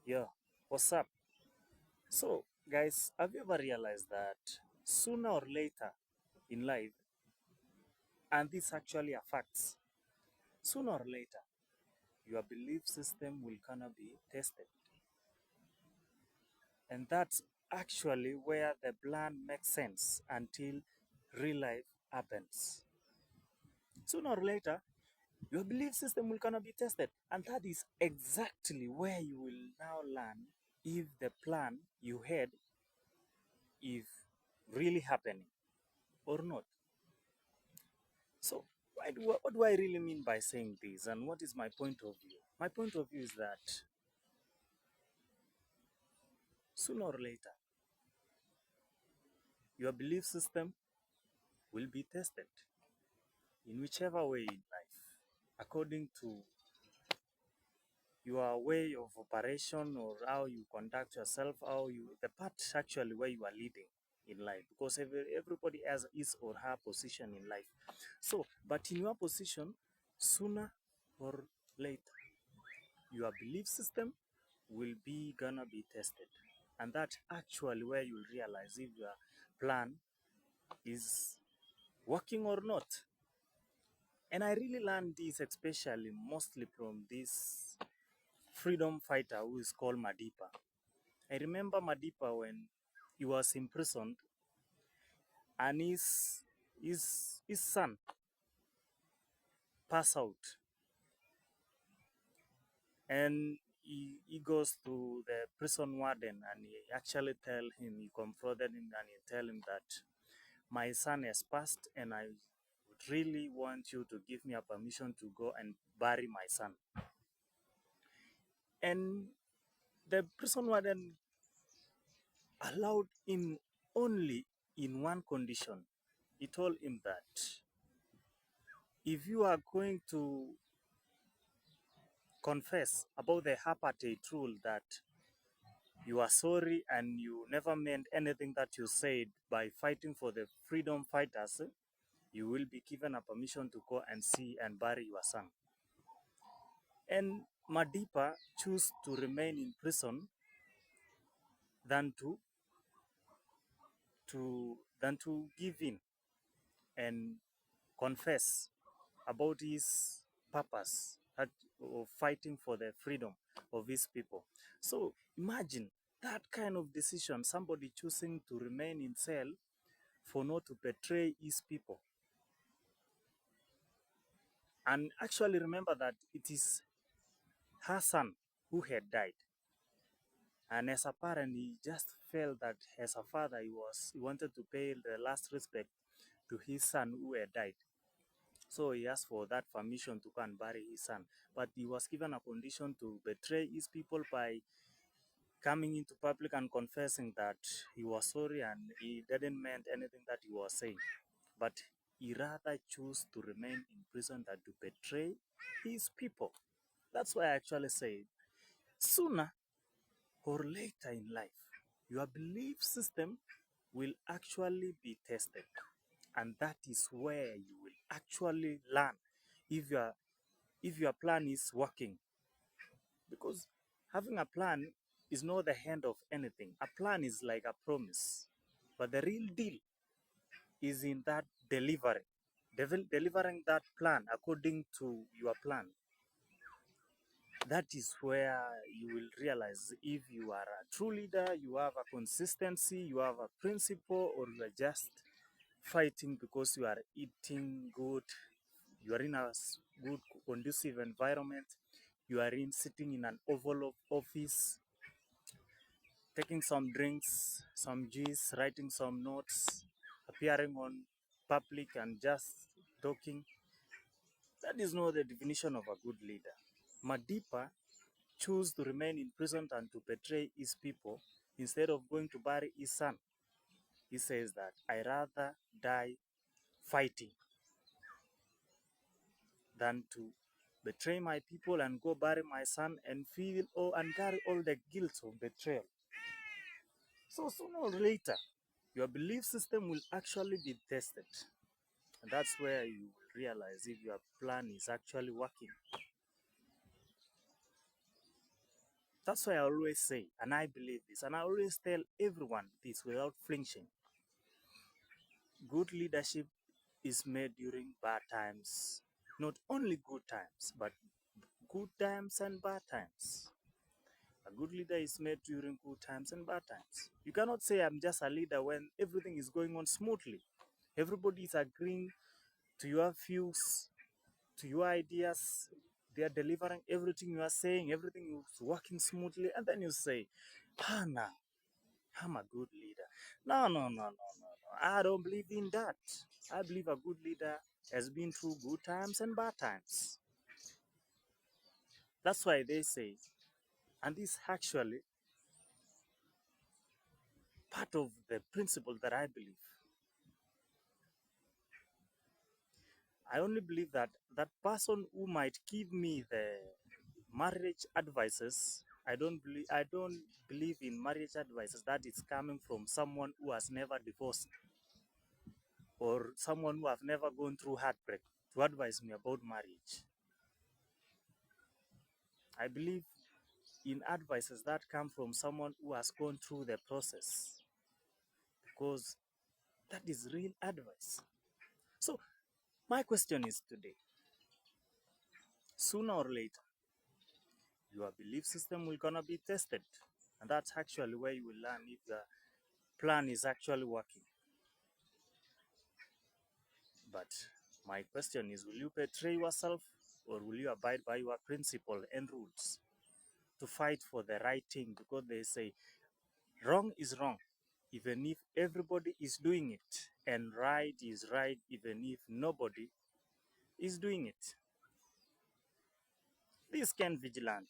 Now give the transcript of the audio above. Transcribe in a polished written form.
Yo, what's up? So, guys, have you ever realized that sooner or later in life, and this actually affects, sooner or later, your belief system will gonna be tested. And that's actually where the plan makes sense until real life happens. Sooner or later, your belief system will gonna be tested. And that is exactly where you will now learn if the plan you had is really happening or not. So, what do I really mean by saying this, and what is my point of view? My point of view is that sooner or later, your belief system will be tested in whichever way in life, according to your way of operation or how you conduct yourself, the part actually where you are leading in life, because everybody has his or her position in life. So, but in your position, sooner or later, your belief system will be gonna be tested, and that's actually where you'll realize if your plan is working or not. And I really learned this especially mostly from this freedom fighter who is called Madiba. I remember Madiba when he was imprisoned, and his son passed out, and he goes to the prison warden, and he confronted him, and he tell him that my son has passed, and I would really want you to give me a permission to go and bury my son. And the prison warden allowed him only in one condition. He told him that if you are going to confess about the apartheid rule, that you are sorry and you never meant anything that you said by fighting for the freedom fighters, you will be given a permission to go and see and bury your son. And Madiba chose to remain in prison than to give in and confess about his purpose of fighting for the freedom of his people. So imagine that kind of decision, somebody choosing to remain in cell for not to betray his people. And actually remember that it is her son who had died. And as a parent, he just felt that as a father, he wanted to pay the last respect to his son who had died. So he asked for that permission to go and bury his son. But he was given a condition to betray his people by coming into public and confessing that he was sorry and he didn't mean anything that he was saying. But he rather chose to remain in prison than to betray his people. That's why I actually say sooner or later in life, your belief system will actually be tested. And that is where you will actually learn if your plan is working. Because having a plan is not the end of anything. A plan is like a promise. But the real deal is in that delivery. Delivering that plan according to your plan. That is where you will realize if you are a true leader, you have a consistency, you have a principle, or you are just fighting because you are eating good, you are in a good, conducive environment, you are sitting in an oval office, taking some drinks, some juice, writing some notes, appearing on public and just talking. That is not the definition of a good leader. Madiba chose to remain in prison and to betray his people instead of going to bury his son. He says that I rather die fighting than to betray my people and go bury my son and feel and carry all the guilt of betrayal. So sooner or later, your belief system will actually be tested. And that's where you will realize if your plan is actually working. That's why I always say, and I believe this, and I always tell everyone this without flinching. Good leadership is made during bad times. Not only good times, but good times and bad times. A good leader is made during good times and bad times. You cannot say I'm just a leader when everything is going on smoothly. Everybody is agreeing to your views, to your ideas. They are delivering everything you are saying, everything is working smoothly, and then you say, no, I'm a good leader. No, no, no, no, no, no. I don't believe in that. I believe a good leader has been through good times and bad times. That's why they say, and this actually part of the principle that I believe. I only believe that that person who might give me the marriage advices, I don't believe in marriage advices that is coming from someone who has never divorced or someone who have never gone through heartbreak to advise me about marriage. I believe in advices that come from someone who has gone through the process because that is real advice. So my question is today, sooner or later, your belief system will gonna be tested. And that's actually where you will learn if the plan is actually working. But my question is, will you betray yourself or will you abide by your principle and rules to fight for the right thing? Because they say wrong is wrong, even if everybody is doing it, and right is right, even if nobody is doing it. This Ken Vigilant.